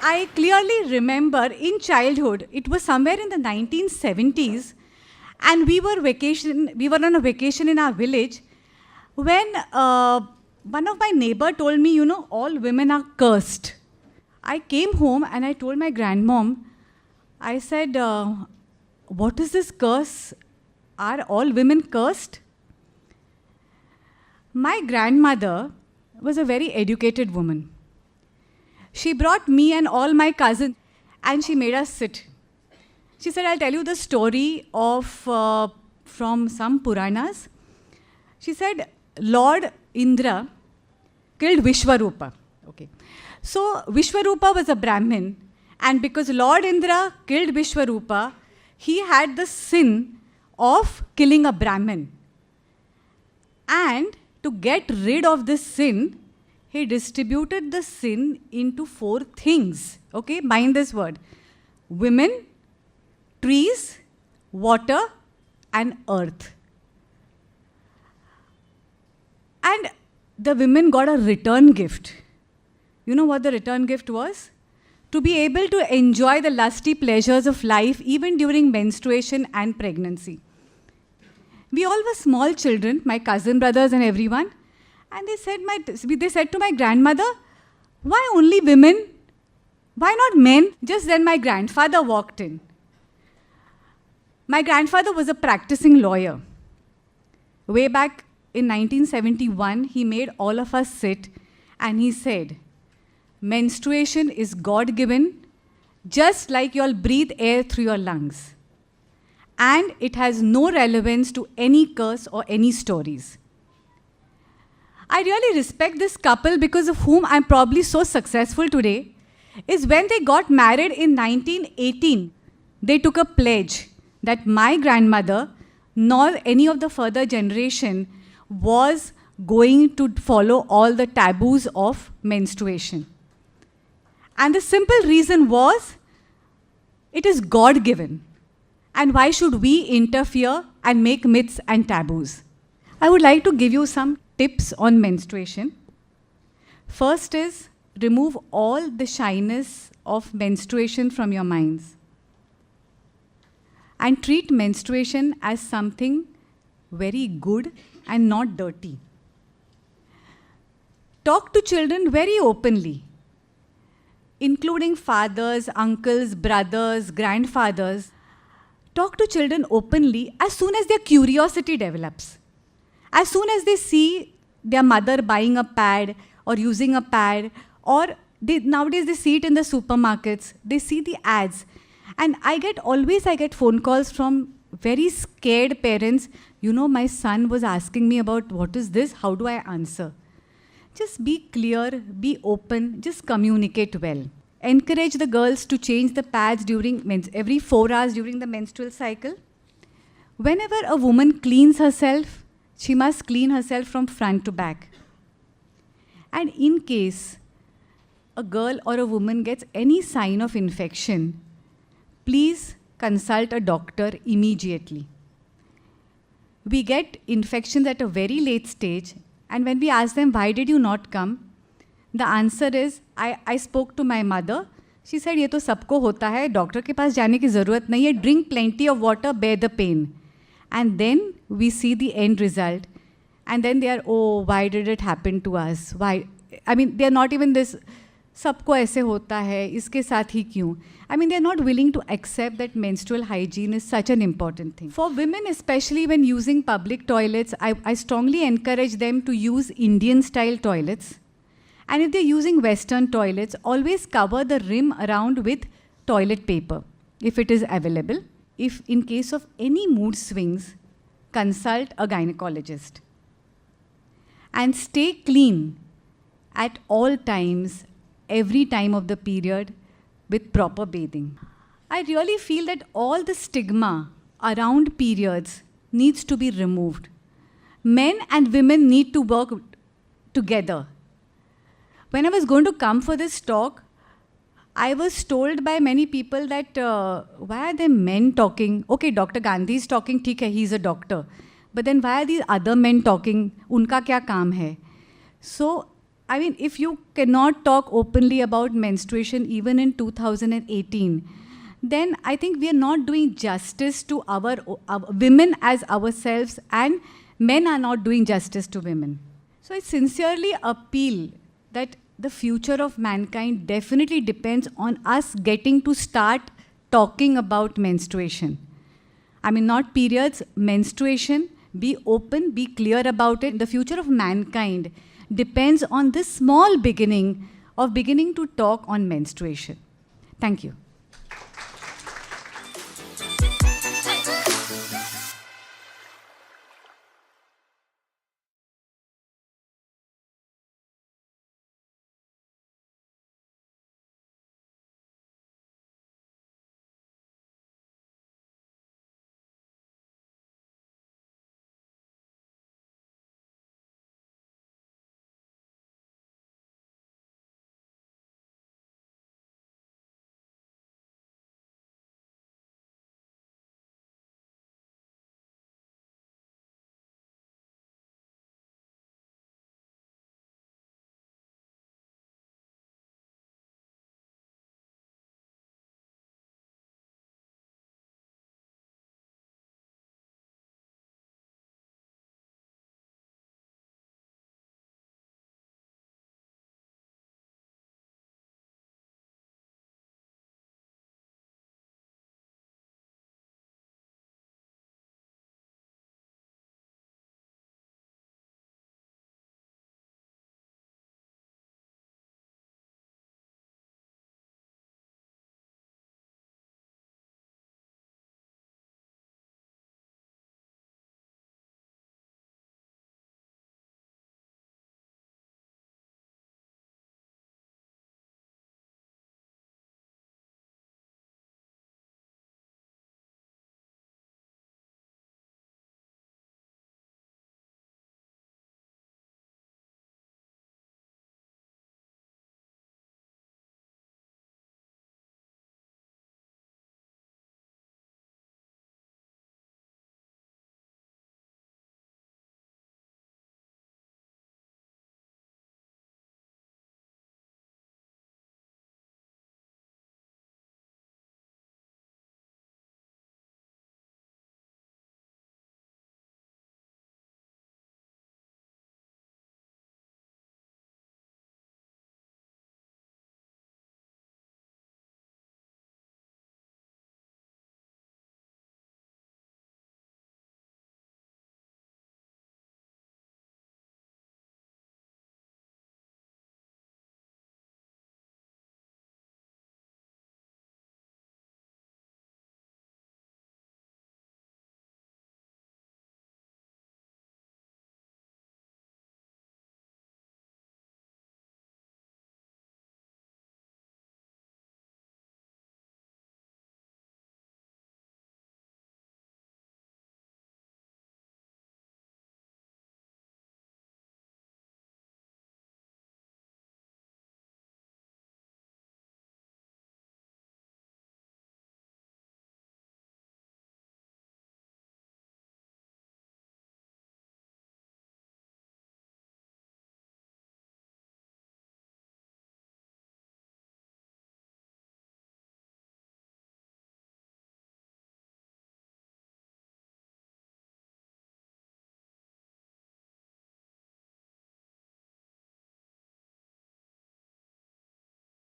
I clearly remember in childhood, it was somewhere in the 1970s, and we were on a vacation in our village, when one of my neighbor told me, all women are cursed. I came home and I told my grandmom, I said, what is this curse? Are all women cursed? My grandmother was a very educated woman. She brought me and all my cousins and she made us sit. She said, I'll tell you the story of, from some Puranas. She said, Lord Indra killed Vishwarupa. Okay. So Vishwarupa was a Brahmin, and because Lord Indra killed Vishwarupa, he had the sin of killing a Brahmin. And to get rid of this sin, he distributed the sin into 4 things. Okay, mind this word. Women, trees, water, and earth. And the women got a return gift. You know what the return gift was? To be able to enjoy the lusty pleasures of life even during menstruation and pregnancy. We all were small children, my cousin brothers and everyone, and they said to my grandmother, why only women? Why not men? Just then my grandfather walked in. My grandfather was a practicing lawyer. Way back in 1971, he made all of us sit and he said, menstruation is God-given, just like you all breathe air through your lungs. And it has no relevance to any curse or any stories. I really respect this couple because of whom I'm probably so successful today, is when they got married in 1918, they took a pledge that my grandmother, nor any of the further generation, was going to follow all the taboos of menstruation. And the simple reason was, it is God-given. And why should we interfere and make myths and taboos? I would like to give you some tips on menstruation. First is, remove all the shyness of menstruation from your minds. And treat menstruation as something very good and not dirty. Talk to children very openly, including fathers, uncles, brothers, grandfathers. Talk to children openly as soon as their curiosity develops. As soon as they see their mother buying a pad or using a pad, or nowadays they see it in the supermarkets, they see the ads. And I get phone calls from very scared parents. My son was asking me about what is this, how do I answer? Just be clear, be open, just communicate well. Encourage the girls to change the pads every 4 hours during the menstrual cycle. Whenever a woman cleans herself, she must clean herself from front to back. And in case a girl or a woman gets any sign of infection, please consult a doctor immediately. We get infections at a very late stage, and when we ask them, why did you not come? The answer is, I spoke to my mother. She said, ये तो सबको होता है, doctor के पास जाने की ज़रूरत नहीं है, drink plenty of water, bear the pain. And then we see the end result. And then they are, oh, why did it happen to us? Why? I mean, they are not even this, सबको ऐसे होता है, इसके साथ ही क्यों? I mean, they are not willing to accept that menstrual hygiene is such an important thing. For women, especially when using public toilets, I strongly encourage them to use Indian-style toilets. And if they're using Western toilets, always cover the rim around with toilet paper, if it is available. If in case of any mood swings, consult a gynecologist. And stay clean at all times, every time of the period, with proper bathing. I really feel that all the stigma around periods needs to be removed. Men and women need to work together. When I was going to come for this talk, I was told by many people that why are there men talking? Okay, Dr. Gandhi is talking, ठीक है, he's a doctor. But then why are these other men talking? उनका क्या काम है? So I mean, if you cannot talk openly about menstruation even in 2018, then I think we are not doing justice to our women as ourselves, and men are not doing justice to women. So I sincerely appeal that the future of mankind definitely depends on us getting to start talking about menstruation. I mean, not periods, menstruation. Be open, be clear about it. The future of mankind depends on this small beginning of beginning to talk on menstruation. Thank you.